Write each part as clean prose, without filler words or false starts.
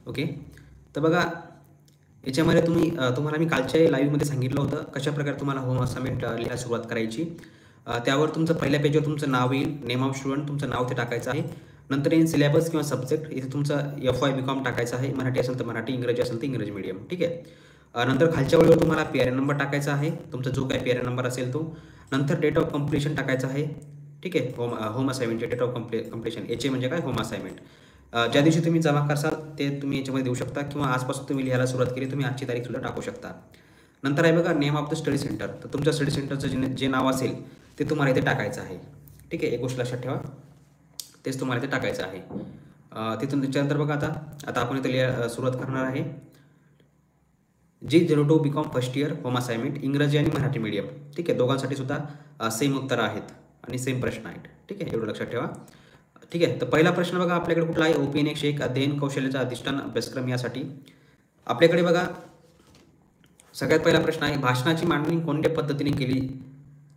Okay. तर बघा याच्यामध्ये तुम्हाला मी कालच्या लाईव्हमध्ये सांगितलं होतं कशाप्रकारे तुम्हाला होम असाइनमेंट लिहायला सुरुवात करायची. त्यावर तुमचं पहिल्या पेजवर तुमचं नाव येईल, नेम ऑफ स्टुडंट तुमचं नाव ते टाकायचं आहे. नंतर येईल सिलेबस किंवा सब्जेक्ट, इथे तुमचं FY BCom टाकायचं आहे. मराठी असेल तर मराठी, इंग्रजी असेल तर इंग्रजी मीडियम. ठीक आहे. नंतर खालच्या ओळीवर तुम्हाला PRN नंबर टाकायचा आहे, तुमचा जो काही PRN नंबर असेल तो. नंतर डेट ऑफ कंप्लीशन टाकायचा आहे. ठीक आहे. होम असाइनमेंटचे डेट ऑफ कंप्लीशन, HA म्हणजे काय, होम असाइनमेंट. ज्या दिवशी तुम्ही जमा करसाल ते तुम्ही याच्यामध्ये देऊ शकता, किंवा आजपासून तुम्ही लिहायला सुरुवात केली तुम्ही आजची तारीख सुद्धा टाकू शकता. नंतर आहे बघा name of the study centre, तर तुमच्या स्टडी सेंटरचं जे नाव असेल ते तुम्हाला इथे टाकायचं आहे. ठीक आहे. एक गोष्ट लक्षात ठेवा, तेच तुम्हाला इथे टाकायचं आहे. तिथून त्याच्यानंतर बघा आता आपण इथे सुरुवात करणार आहे. G02 BCom first year home assignment, इंग्रजी आणि मराठी मीडियम. ठीक आहे. दोघांसाठी सुद्धा सेम उत्तरं आहेत आणि सेम प्रश्न आहेत. ठीक आहे. एवढं लक्षात ठेवा. ठीक आहे. तर पहिला प्रश्न बघा आपल्याकडे कुठला आहे, OPN 101 अध्ययन कौशल्याचा अधिष्ठान अभ्यासक्रम यासाठी. आपल्याकडे बघा सगळ्यात पहिला प्रश्न आहे, भाषणाची मांडणी कोणत्या पद्धतीने केली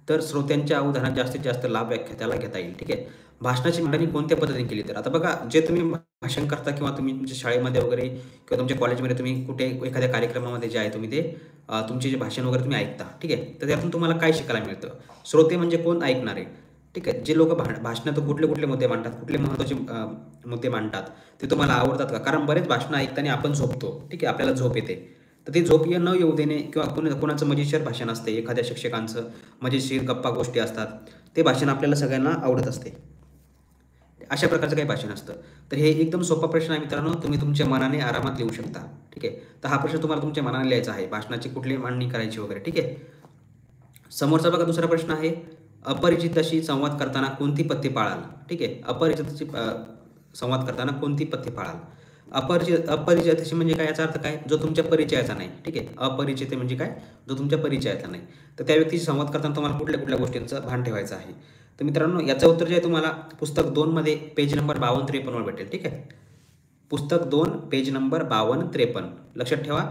तर श्रोत्यांच्या अवधानात जास्तीत जास्त लाभ व्याख्यात्याला घेता येईल. ठीक आहे. भाषणाची मांडणी कोणत्या पद्धतीने केली तर आता बघा जे तुम्ही भाषण करता किंवा तुम्ही तुमच्या शाळेमध्ये वगैरे किंवा तुमच्या कॉलेजमध्ये तुम्ही कुठे एखाद्या कार्यक्रमामध्ये जे आहे तुम्ही ते तुमचे जे भाषण वगैरे तुम्ही ऐकता. ठीक आहे. तर त्यातून तुम्हाला काय शिकायला मिळतं, श्रोते म्हणजे कोण, ऐकणारे. ठीक आहे. जे लोक भाषणात कुठले कुठले मुद्दे मांडतात, कुठले महत्त्वाचे मुद्दे मांडतात ते तुम्हाला आवडतात का, कारण बरेच भाषणं ऐकताना आपण झोपतो. ठीक आहे. आपल्याला झोप येते, तर ती झोप न येऊ देणे किंवा कोणाचं मजेशीर भाषण असते, एखाद्या शिक्षकांचं मजेशीर गप्पा गोष्टी असतात, ते भाषण आपल्याला सगळ्यांना आवडत असते. अशा प्रकारचं काही भाषण असतं. तर हे एकदम सोपा प्रश्न आहे मित्रांनो, तुम्ही तुमच्या मनाने आरामात लिहू शकता. ठीक आहे. तर हा प्रश्न तुम्हाला तुमच्या मनाने लिहायचा आहे, भाषणाची कुठली मांडणी करायची वगैरे. ठीक आहे. समोरचा बघा दुसरा प्रश्न आहे, अपरिचिताशी संवाद करताना कोणती पथ्ये पाळाल. ठीक आहे. अपरिचिताशी संवाद करताना कोणती पथ्ये पाळाल. अपरिचिताशी म्हणजे काय, याचा अर्थ काय, जो तुमच्या परिचयाचा नाही. ठीक आहे. अपरिचित म्हणजे काय, जो तुमच्या परिचयाचा नाही. तर त्या व्यक्तीशी संवाद करताना तुम्हाला कुठल्या कुठल्या गोष्टींचं भान ठेवायचं आहे. तर मित्रांनो याचं उत्तर जे आहे तुम्हाला पुस्तक 2 मध्ये पेज नंबर 52-53 वर भेटेल. ठीक आहे. पुस्तक 2 पेज नंबर 52-53 लक्षात ठेवा.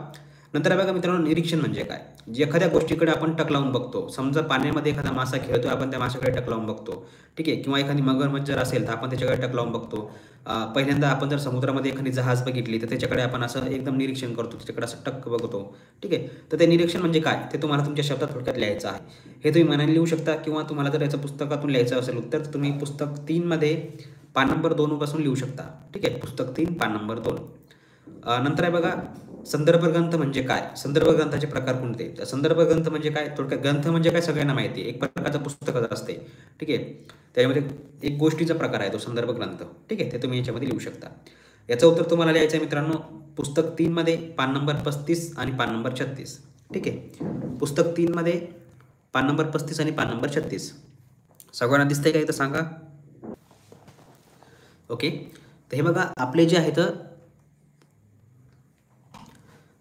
नंतर बघा मित्रांनो निरीक्षण म्हणजे काय, जे एखाद्या गोष्टीकडे आपण टक लावून बघतो. समजा पाण्यामध्ये एखादा मासा खेळतोय, आपण त्या माशाकडे टक लावून बघतो. ठीक आहे. किंवा एखादी मगरमच्छ जर असेल तर आपण त्याच्याकडे टक लावून बघतो. पहिल्यांदा आपण जर समुद्रामध्ये एखादी जहाज बघितली तर त्याच्याकडे आपण असं एकदम निरीक्षण करतो, त्याच्याकडे असं टक बघतो. ठीक आहे. तर ते निरीक्षण म्हणजे काय ते तुम्हाला तुमच्या शब्दात थोडक्यात लिहायचं आहे. हे तुम्ही मनाने लिहू शकता, किंवा तुम्हाला जर याचं पुस्तकातून लिहायचं असेल उत्तर तर तुम्ही पुस्तक 3 मध्ये पान नंबर 2 पासून लिहू शकता. ठीक आहे. पुस्तक 3 पान नंबर 2. नंतर आहे बघा संदर्भ ग्रंथ म्हणजे काय, संदर्भ ग्रंथाचे प्रकार कोणते. संदर्भ ग्रंथ म्हणजे काय, थोडक्यात ग्रंथ म्हणजे काय सगळ्यांना माहिती आहे, एक प्रकारचं पुस्तकच असते. ठीक आहे. त्यामध्ये एक गोष्टीचा प्रकार आहे तो संदर्भ ग्रंथ. ठीक आहे. ते तुम्ही याच्यामध्ये लिहू शकता. याचं उत्तर तुम्हाला लिहायचं आहे मित्रांनो पुस्तक 3 मध्ये पान नंबर 35 आणि पान नंबर 36. ठीक आहे. पुस्तक 3 मध्ये पान नंबर 35 आणि पान नंबर 36. सगळ्यांना दिसतंय का इथं सांगा. ओके. तर हे बघा आपले जे आहेत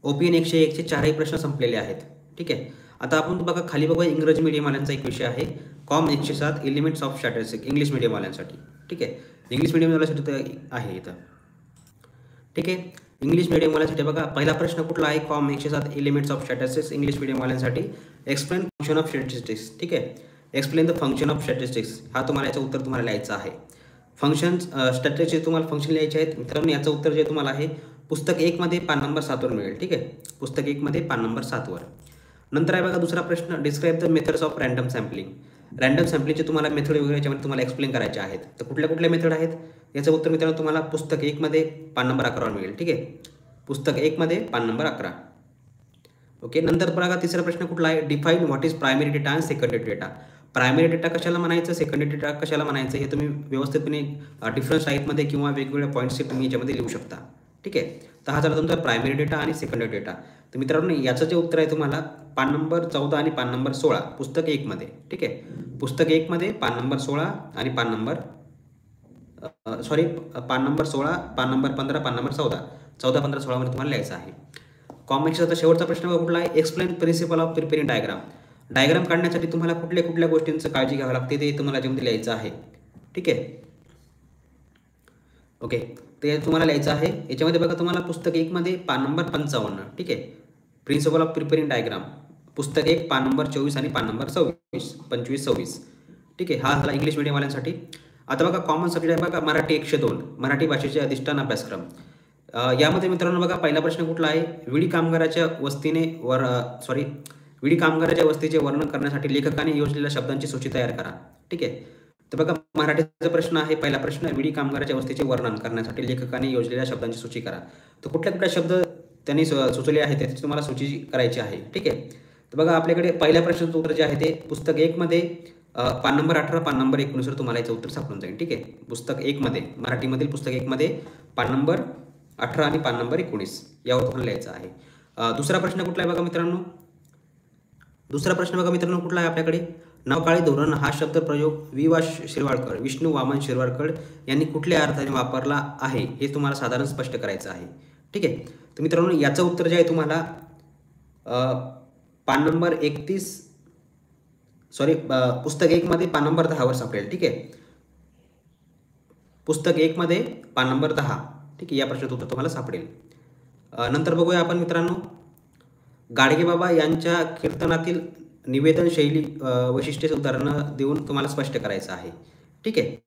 OPN 101 चे 4ही प्रश्न संपलेले आहेत. ठीक आहे. आता आपण बघा खाली बघा इंग्रजी मीडियमवाल्यांचा एक विषय आहे, com 107 elements of statistics, English मीडियमवाल्यांसाठी. ठीक आहे. इंग्लिश मीडियमवाल्यांसाठी तर आहे इथं. ठीक आहे. इंग्लिश मीडियमवाल्यांसाठी बघा पहिला प्रश्न कुठला आहे, com 107 elements of statistics English मीडियमवाल्यांसाठी. Explain function of statistics. ठीक आहे. Explain the function of statistics, हा तुम्हाला याचं उत्तर तुम्हाला लिहायचं आहे. फंक्शन स्टॅटिस्टिक्स तुम्हाला फंक्शन लिहायचे आहेत मित्रांनो. याचं उत्तर जे तुम्हाला आहे पुस्तक 1 मध्ये पान नंबर 7 वर मिळेल. ठीक आहे. पुस्तक 1 मध्ये पान नंबर 7 वर. नंतर आहे बघा दुसरा प्रश्न, describe the methods of random sampling. Random सॅम्पलिंगचे तुम्हाला मेथड वगैरे याच्यामध्ये तुम्हाला एक्सप्लेन करायचे आहेत. तर कुठल्या कुठल्या मेथड आहेत याचं उत्तर मित्रांनो तुम्हाला पुस्तक 1 मध्ये पान नंबर 11 वर मिळेल. ठीक आहे. पुस्तक 1 मध्ये पान नंबर 11. ओके. नंतर बघा तिसरा प्रश्न कुठला आहे, define what is primary data आणि सेकंडरी डेटा. प्रायमरी डेटा कशाला म्हणायचं, सेकंडरी डेटा कशाला म्हणायचं, हे तुम्ही व्यवस्थितपणे डिफरन्स टाईपमध्ये किंवा वेगवेगळ्या पॉईंट्सचे तुम्ही याच्यामध्ये लिहू शकता. ठीक आहे. तर हा झाला तुमचा प्रायमरी डेटा आणि सेकंडरी डेटा. तर मित्रांनो याचं जे उत्तर आहे तुम्हाला पान नंबर 14 आणि पान नंबर 16 पुस्तक 1 मध्ये. ठीक आहे. पुस्तक 1 मध्ये पान नंबर 16 आणि पान नंबर पान नंबर 16, पान नंबर 15, पान नंबर 14, 15, 16 मध्ये तुम्हाला लिहायचं आहे. कॉमिक्सचा शेवटचा प्रश्न कुठला आहे, explain principle of preparing diagram. Diagram काढण्यासाठी तुम्हाला कुठल्या कुठल्या गोष्टींचं काळजी घ्यावी लागते ते तुम्हाला याच्यामध्ये लिहायचं आहे. ठीक आहे. ओके. ते तुम्हाला लिहायचं आहे. याच्यामध्ये बघा तुम्हाला पुस्तक 1 मध्ये पान नंबर 55. ठीक आहे. प्रिन्सिपल ऑफ प्रिपेरिंग डायग्राम पुस्तक 1 पान नंबर 24 आणि पान नंबर 25-26. ठीक आहे. हा झाला इंग्लिश मीडियमवाल्यांसाठी. आता बघा कॉमन सब्जेक्ट आहे बघा मराठी 102 मराठी भाषेचे अधिष्ठान अभ्यासक्रम. यामध्ये मित्रांनो बघा पहिला प्रश्न कुठला आहे, विडी कामगाराच्या वस्तीने विडी कामगाराच्या वस्तीचे वर्णन करण्यासाठी लेखकाने योजलेल्या शब्दांची सूची तयार करा. ठीक आहे. तर बघा मराठीचा प्रश्न आहे, पहिला प्रश्न, विडी कामगाराच्या वस्तीचे वर्णन करण्यासाठी लेखकाने योजलेल्या शब्दांची सूची करा. तर कुठल्या कुठल्या शब्द त्यांनी सुचवले आहेत त्याची तुम्हाला सूची करायची आहे. ठीक आहे. तर बघा आपल्याकडे पहिल्या प्रश्नाचं उत्तर जे आहे ते पुस्तक 1 मध्ये पान नंबर 18, पान नंबर 19 तुम्हाला याचं उत्तर सापडून जाईल. ठीक आहे. पुस्तक 1 मध्ये, मराठीमधील पुस्तक 1 मध्ये पान नंबर 18 आणि पान नंबर 19 यावर तुम्हाला लिहायचं आहे. दुसरा प्रश्न कुठला आहे बघा मित्रांनो, कुठला आहे आपल्याकडे, नावकाळी धोरण हा शब्द प्रयोग विष्णू वामन शिरवाडकर यांनी कुठल्या अर्थाने वापरला आहे हे तुम्हाला साधारण स्पष्ट करायचं आहे. ठीक आहे. तर मित्रांनो याचं उत्तर जे आहे तुम्हाला पान नंबर 31 पुस्तक 1 मध्ये पान नंबर 10 वर सापडेल. ठीक आहे. पुस्तक 1 मध्ये पान नंबर 10. ठीक आहे. या प्रश्नाचं उत्तर तुम्हाला सापडेल. नंतर बघूया आपण मित्रांनो, गाडगेबाबा यांच्या कीर्तनातील निवेदन शैली वैशिष्ट्ये उदाहरणं देऊन तुम्हाला स्पष्ट करायचं आहे. ठीक आहे.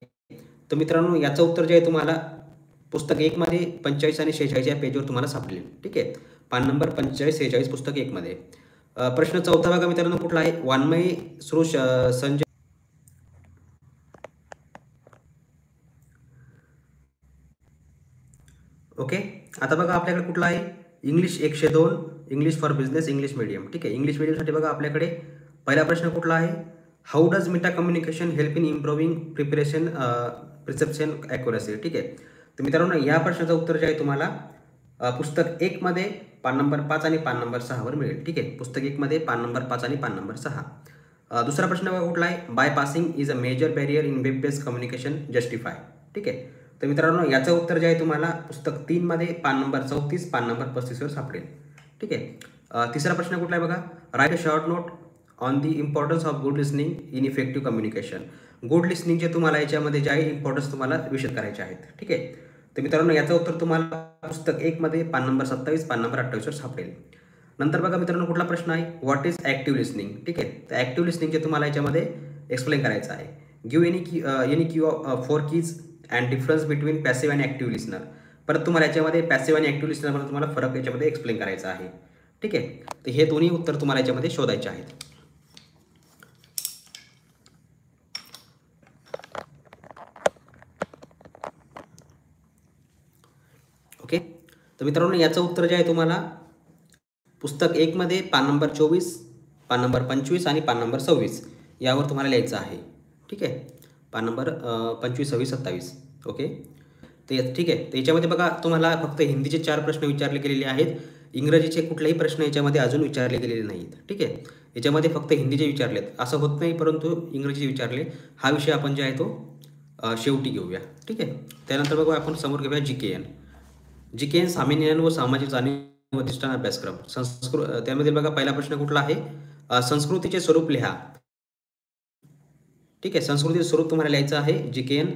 तर मित्रांनो याचं उत्तर जे आहे तुम्हाला पुस्तक 1 मध्ये 45 आणि 46 या पेजवर तुम्हाला सापडेल. ठीक आहे. पान नंबर 45-46 पुस्तक 1 मध्ये. प्रश्न चौथा बघा मित्रांनो कुठला आहे, वाङ्मयी श्री संजय ओके. आता बघा आपल्याकडे कुठला आहे, English 102, English for business, English medium. ठीक आहे. इंग्लिश मीडियमसाठी बघा आपल्याकडे पहिला प्रश्न कुठला आहे, how does Meta communication help in improving perception accuracy. ठीक आहे. तर मित्रांनो या प्रश्नाचं उत्तर जे आहे तुम्हाला पुस्तक 1 मध्ये पान नंबर 5 आणि पान नंबर 6 वर मिळेल. ठीक आहे. पुस्तक 1 मध्ये पान नंबर 5 आणि पान नंबर 6. दुसरा प्रश्न बघा कुठला आहे, bypassing is a major barrier in web based communication, justify. ठीक आहे. तर मित्रांनो याचं उत्तर जे आहे तुम्हाला पुस्तक 3 मध्ये पान नंबर 34, पान नंबर 35 वर सापडेल. ठीक आहे. तिसरा प्रश्न कुठला आहे बघा, write a short note on the importance of good listening in effective communication. Good लिसनिंगचे तुम्हाला याच्यामध्ये जे आहे इम्पॉर्टन्स तुम्हाला विशद करायचे आहेत. ठीक आहे. तर मित्रांनो याचं उत्तर तुम्हाला पुस्तक 1 मध्ये पान नंबर 27, पान नंबर 28 वर सापडेल. नंतर बघा मित्रांनो कुठला प्रश्न आहे, व्हॉट इज ॲक्टिव्ह लिसनिंग. ठीक आहे. तर ॲक्टिव्ह लिसनिंगचे तुम्हाला याच्यामध्ये एक्सप्लेन करायचं आहे. Give any Q 4 keys and difference between passive आणि ॲक्टिव्ह लिसनर. परत तुम्हाला याच्यामध्ये पॅसिव्ह आणि ॲक्टिव्ह लिसनरमध्ये तुम्हाला फरक याच्यामध्ये एक्सप्लेन करायचा आहे. ठीक आहे. तर हे दोन्ही उत्तर तुम्हाला याच्यामध्ये शोधायचे आहेत. ओके. तर मित्रांनो याचं उत्तर जे आहे तुम्हाला पुस्तक 1 मध्ये पान नंबर 24, पान नंबर 25 आणि पान नंबर 26 यावर तुम्हाला लिहायचं आहे. ठीक आहे. पान नंबर 25, 26, 27. ओके. तर ठीक आहे. तर याच्यामध्ये बघा तुम्हाला फक्त हिंदीचे 4 प्रश्न विचारले गेलेले आहेत. इंग्रजीचे कुठलेही प्रश्न याच्यामध्ये अजून विचारले गेलेले नाहीत. ठीक आहे. याच्यामध्ये फक्त हिंदीचे विचारलेत, असं होत नाही, परंतु इंग्रजीचे विचारले. हा विषय आपण जे आहे तो शेवटी घेऊया. ठीक आहे. त्यानंतर बघूया आपण समोर घेऊया GKN. GKN सामान्य ज्ञान व सामाजिक जाणीव व अधिष्ठान अभ्यासक्रम. त्यामध्ये बघा पहिला प्रश्न कुठला आहे, संस्कृतीचे स्वरूप लिहा. ठीक आहे. संस्कृतीचे स्वरूप तुम्हाला लिहायचं आहे GKN.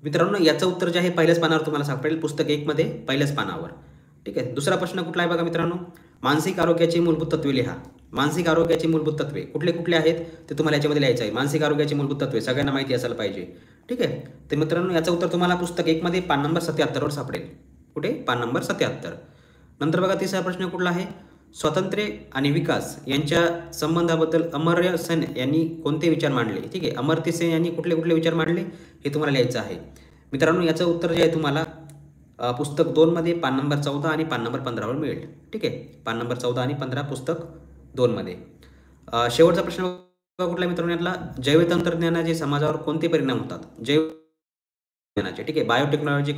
मित्रांनो याचं उत्तर जे आहे पहिल्याच पानावर तुम्हाला सापडेल, पुस्तक 1 मध्ये पहिल्याच पानावर. ठीक आहे. दुसरा प्रश्न कुठला आहे बघा मित्रांनो, मानसिक आरोग्याची मूलभूत तत्वे लिहा. मानसिक आरोग्याची मूलभूत तत्वे कुठले कुठले आहेत ते तुम्हाला याच्यामध्ये लिहायचं आहे. मानसिक आरोग्याची मूलभूत तत्वे सगळ्यांना माहिती असायला पाहिजे. ठीक आहे. तर मित्रांनो याचं उत्तर तुम्हाला पुस्तक 1 मध्ये पान नंबर 77 वर सापडेल. कुठे, पान नंबर 77. नंतर बघा तिसरा प्रश्न कुठला आहे, स्वातंत्र्य आणि विकास यांच्या संबंधाबद्दल अमर्त्य सेन यांनी कोणते विचार मांडले. ठीक आहे. अमर्त्य सेन यांनी कुठले कुठले विचार मांडले हे तुम्हाला लिहायचं आहे. मित्रांनो याचं उत्तर जे आहे तुम्हाला पुस्तक 2 मध्ये पान नंबर 14 आणि पान नंबर 15 वर मिळेल. ठीक आहे. पान नंबर 14 आणि 15 पुस्तक 2 मध्ये. शेवटचा प्रश्न कुठला मित्रांनो यातला, जैव तंत्रज्ञानाचे समाजावर कोणते परिणाम होतात. जैव तंत्रज्ञानाचे, ठीक आहे, बायोटेक्नॉलॉजी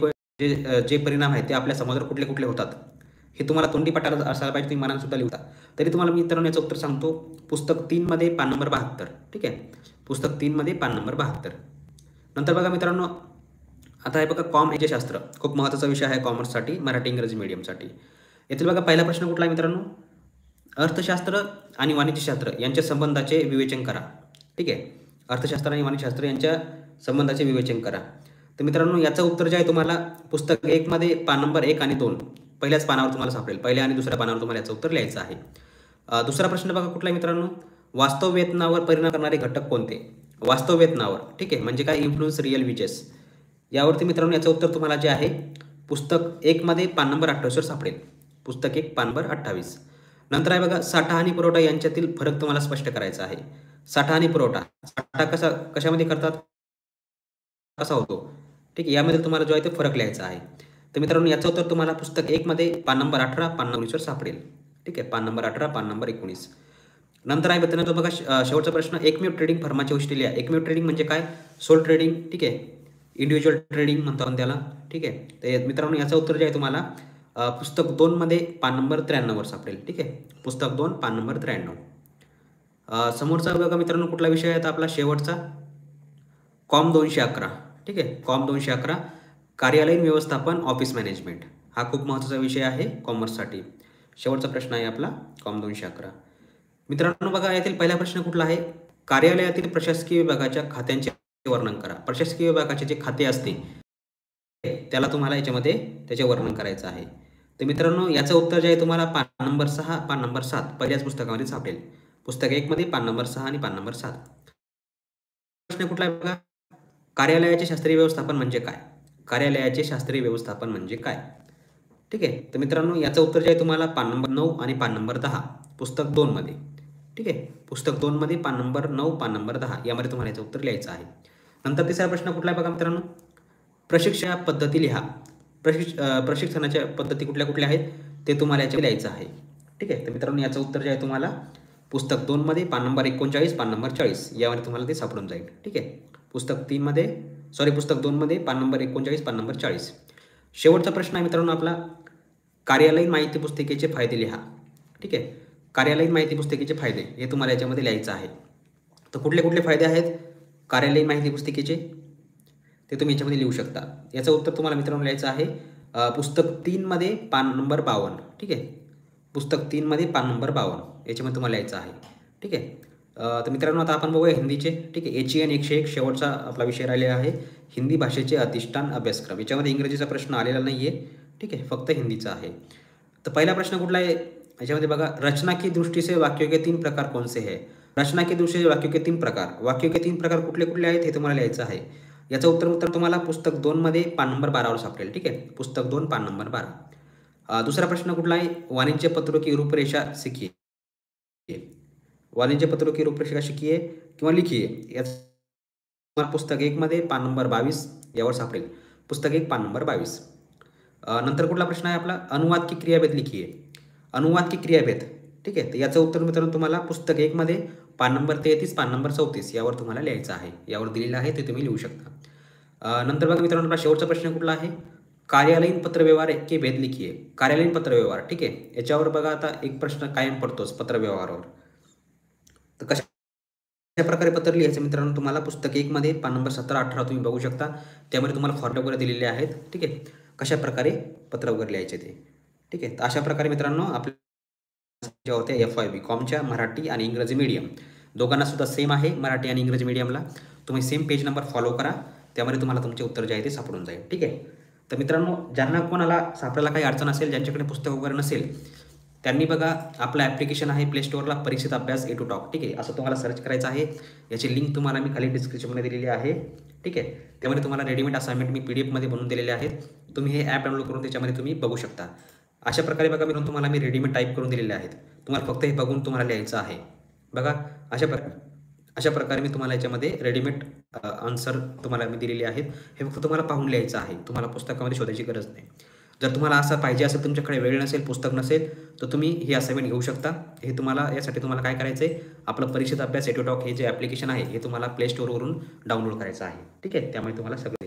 जे परिणाम आहेत ते आपल्या समाजावर कुठले कुठले होतात हे तुम्हाला तोंडी पाठाला असायला पाहिजे, तुम्ही मनाने सुद्धा लिहता. तरी तुम्हाला मी मित्रांनो याचं उत्तर सांगतो, पुस्तक 3 मध्ये पान नंबर 72. ठीक आहे. पुस्तक 3 मध्ये पान नंबर 72. नंतर बघा मित्रांनो आता आहे बघा कॉमर्सशास्त्र, खूप महत्त्वाचा विषय आहे कॉमर्ससाठी, मराठी इंग्रजी मीडियमसाठी. येथील बघा पहिला प्रश्न कुठला आहे मित्रांनो, अर्थशास्त्र आणि वाणिज्यशास्त्र यांच्या संबंधाचे विवेचन करा. ठीक आहे. अर्थशास्त्र आणि वाणिज्यशास्त्र यांच्या संबंधाचे विवेचन करा. तर मित्रांनो याचं उत्तर जे आहे तुम्हाला पुस्तक 1 मध्ये पान नंबर 1 आणि 2 पहिल्याच पानावर तुम्हाला सापडेल. पहिल्या आणि दुसऱ्या पानावर तुम्हाला याचं उत्तर लिहायचं आहे. दुसरा प्रश्न बघा कुठला आहे मित्रांनो, वास्तव वेतनावर परिणाम करणारे घटक कोणते. वास्तव वेतनावर, ठीक आहे, म्हणजे काय, इन्फ्लुएन्स रिअल वेजेस. यावरती मित्रांनो याचं उत्तर तुम्हाला जे आहे पुस्तक 1 मध्ये पान नंबर 28 वर सापडेल. पुस्तक 1 पान नंबर 28. नंतर आहे बघा, साठा आणि पुरवठा यांच्यातील फरक तुम्हाला स्पष्ट करायचा आहे. साठा आणि पुरवठा, साठा कशामध्ये करतात, कसा होतो, ठीक आहे, यामध्ये तुम्हाला जो आहे ते फरक लिहायचा आहे. तर मित्रांनो याचं उत्तर तुम्हाला पुस्तक 1 मध्ये पान नंबर 18 पान नंबर 19 वर सापडेल. ठीक आहे, पान नंबर 18 पान नंबर 19. नंतर आहे मित्रांनो बघा, शेवटचा प्रश्न, एकमेव ट्रेडिंग फर्माची वैशिष्ट्ये लिहा. एकमेव ट्रेडिंग म्हणजे काय, सोल ट्रेडिंग, ठीक आहे, इंडिव्हिज्युअल ट्रेडिंग म्हणतो आपण त्याला. ठीक आहे, तर मित्रांनो याचं उत्तर जे आहे तुम्हाला पुस्तक 2 मध्ये पान नंबर 93 वर सापडेल. ठीक आहे, पुस्तक 2 पान नंबर 93. समोरचा बघा मित्रांनो कुठला विषय आहे आपला शेवटचा, कॉम 211. ठीक आहे, कॉम 211 कार्यालयीन व्यवस्थापन ऑफिस मॅनेजमेंट, हा खूप महत्त्वाचा विषय आहे कॉमर्ससाठी. शेवटचा प्रश्न आहे आपला कॉम 211. मित्रांनो बघा, यातील पहिला प्रश्न कुठला आहे, कार्यालयातील प्रशासकीय विभागाच्या खात्यांचे वर्णन करा. प्रशासकीय विभागाचे जे खाते असते त्याला तुम्हाला याच्यामध्ये त्याचे वर्णन करायचं आहे. तर मित्रांनो याचं उत्तर जे आहे तुम्हाला पान नंबर 6 पान नंबर 7 पहिल्याच पुस्तकामध्ये सापडेल. पुस्तक 1 मध्ये पान नंबर 6 आणि पान नंबर 7. प्रश्न कुठला आहे बघा, कार्यालयाचे शास्त्रीय व्यवस्थापन म्हणजे काय. कार्यालयाचे शास्त्रीय व्यवस्थापन म्हणजे काय. ठीक आहे, तर मित्रांनो याचं उत्तर जे आहे तुम्हाला पान नंबर 9 आणि पान नंबर 10 पुस्तक 2 मध्ये. ठीक आहे, पुस्तक 2 मध्ये पान नंबर 9 पान नंबर 10 यामध्ये तुम्हाला याचं उत्तर लिहायचं आहे. नंतर तिसरा प्रश्न कुठला आहे बघा मित्रांनो, प्रशिक्षण पद्धती लिहा. प्रशिक्षणाच्या पद्धती कुठल्या कुठल्या आहेत ते तुम्हाला याच्यात लिहायचं आहे. ठीक आहे, तर मित्रांनो याचं उत्तर जे आहे तुम्हाला पुस्तक 2 मध्ये पान नंबर 39 पान नंबर 40 यामध्ये तुम्हाला ते सापडून जाईल. ठीक आहे, पुस्तक 2 मध्ये पान नंबर 39 पान नंबर 40. शेवटचा प्रश्न आहे मित्रांनो आपला, कार्यालयीन माहिती पुस्तिकेचे फायदे लिहा. ठीक आहे, कार्यालयीन माहिती पुस्तिकेचे फायदे हे तुम्हाला याच्यामध्ये लिहायचं आहे. तर कुठले कुठले फायदे आहेत कार्यालयीन माहिती पुस्तिकेचे ते तुम्ही याच्यामध्ये लिहू शकता. याचं उत्तर तुम्हाला मित्रांनो लिहायचं आहे पुस्तक 3 मध्ये पान नंबर 52. ठीक आहे, पुस्तक 3 मध्ये पान नंबर 52 याच्यामध्ये तुम्हाला लिहायचं आहे. ठीक आहे, तर मित्रांनो आता आपण बघूया हिंदीचे. ठीक आहे, HEN 101 शेवटचा आपला विषय राहिलेला आहे, हिंदी भाषेचे अधिष्ठान अभ्यासक्रम. याच्यामध्ये इंग्रजीचा प्रश्न आलेला नाही आहे. ठीक आहे, फक्त हिंदीचा आहे. तर पहिला प्रश्न कुठला आहे याच्यामध्ये बघा, रचना की दृष्टि से वाक्यों के 3 प्रकार कौन से है. रचना की दृष्टि से वाक्यों के 3 प्रकार, वाक्यों के 3 प्रकार कुठले कुठले आहेत हे तुम्हाला लिहायचं आहे. याचं उत्तर तुम्हाला पुस्तक 2 मध्ये पान नंबर 12 वर सापडेल. ठीक आहे, पुस्तक 2 पान नंबर 12. दुसरा प्रश्न कुठला आहे, वाणिज्य पत्रों की रूपरेषा सीखिए. वाणिज्य पत्रों की रूपरेषा शिकिए किंवा लिखिए. याचं पुस्तक 1 मध्ये पान नंबर 22 यावर सापडेल. पुस्तक 1 पान नंबर 22. नंतर कुठला प्रश्न आहे आपला, अनुवाद की क्रियाभेद लिखिए. अनुवाद की क्रियाभेद. ठीक आहे, तर याचं उत्तर मित्रांनो तुम्हाला पुस्तक 1 मध्ये पान नंबर 33 पान नंबर 34 यावर तुम्हाला लिहायचं आहे. यावर दिलेलं आहे ते तुम्ही लिहू शकता. नंतर बघा मित्रांनो आपला शेवटचा प्रश्न कुठला आहे, कार्यालयीन पत्रव्यवहार के भेद लिखिए. कार्यालयीन पत्रव्यवहार. ठीक आहे, याच्यावर बघा आता एक प्रश्न कायम पडतोच पत्रव्यवहारावर. तर कशा प्रकारे पत्र लिहायचं मित्रांनो, तुम्हाला पुस्तक 1 मध्ये पान नंबर 17-18 तुम्ही बघू शकता. त्यामध्ये तुम्हाला फॉर्म्युला वगैरे दिलेले आहेत. ठीक आहे, कशा प्रकारे पत्र वगैरे लिहायचे ते. ठीक आहे, तर अशा प्रकारे मित्रांनो आपल्या ज्या होत्या FYB कॉमच्या मराठी आणि इंग्रजी मीडियम दोघांना सुद्धा सेम आहे. मराठी आणि इंग्रजी मीडियमला तुम्ही सेम पेज नंबर फॉलो करा, त्यामध्ये तुम्हाला तुमचे उत्तर जे आहे ते सापडून जाईल. ठीक आहे, तर मित्रांनो ज्यांना कोणाला सापडायला काही अडचण असेल, ज्यांच्याकडे पुस्तक वगैरे नसेल, त्यांनी बघा आपलं ॲप्लिकेशन आहे प्ले स्टोअरला, परीक्षित अभ्यास A to Talk. ठीक आहे, असं तुम्हाला सर्च करायचं आहे. याची लिंक तुम्हाला मी खाली डिस्क्रिप्शनमध्ये दिलेली आहे. ठीक आहे, त्यामध्ये तुम्हाला रेडीमेड असाइनमेंट मी PDF मध्ये बनवून दिलेले आहेत. तुम्ही हे ॲप डाउनलोड करून त्याच्यामध्ये तुम्ही बघू शकता. अशा प्रकारे बघा मित्रांनो तुम्हाला मी रेडीमेड टाईप करून दिलेले आहेत. तुम्हाला फक्त हे बघून तुम्हाला लिहायचं आहे. बघा अशा प्रकारे मी तुम्हाला याच्यामध्ये रेडीमेड आन्सर तुम्हाला मी दिलेले आहेत. हे फक्त तुम्हाला पाहून लिहायचं आहे, तुम्हाला पुस्तकामध्ये शोधायची गरज नाही. जर तुम्हाला असं पाहिजे असेल, तुमच्याकडे वेळ नसेल, पुस्तक नसेल, तर तुम्ही ही असाइनमेंट घेऊ शकता. हे तुम्हाला यासाठी तुम्हाला काय करायचं आहे, आपलं परीक्षित अभ्यास A to Talk हे जे ॲप्लिकेशन आहे हे तुम्हाला प्ले स्टोअरवरून डाउनलोड करायचं आहे. ठीक आहे, त्यामुळे तुम्हाला सगळं